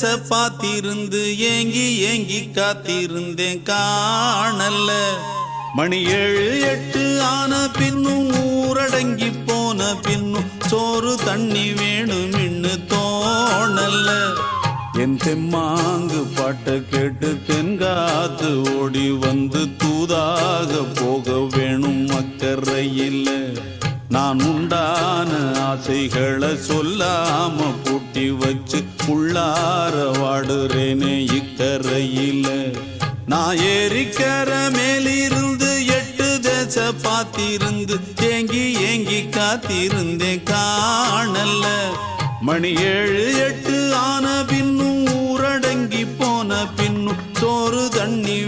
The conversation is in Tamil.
தேச பாத்திருந்து ஏங்கி ஏங்கி காத்திருந்தேன் காணல்ல. மணி 7 8 ஆன பின்னும் ஊரடங்கி போன பின்னும் சோறு தண்ணி வேணும் இன்னு தோணல்ல. என் தெம்மாங்கு பாட்டை கேட்டு தென்காத்து ஓடி வந்து தூதாக போக வேணும் அக்கறையில். நான் உண்டான ஆசைகளை சொல்லாம பூட்டி வச்சு உள்ளார வாடுறேனே இக்கரையில். நான் ஏரிக்கர மேலிருந்து 8 தேச பாத்திருந்து ஏங்கி ஏங்கி காத்திருந்தேன் காணல்ல. மணி 7 8 ஆன பின்னும் ஊரடங்கி போன பின்னும் சோறு தண்ணி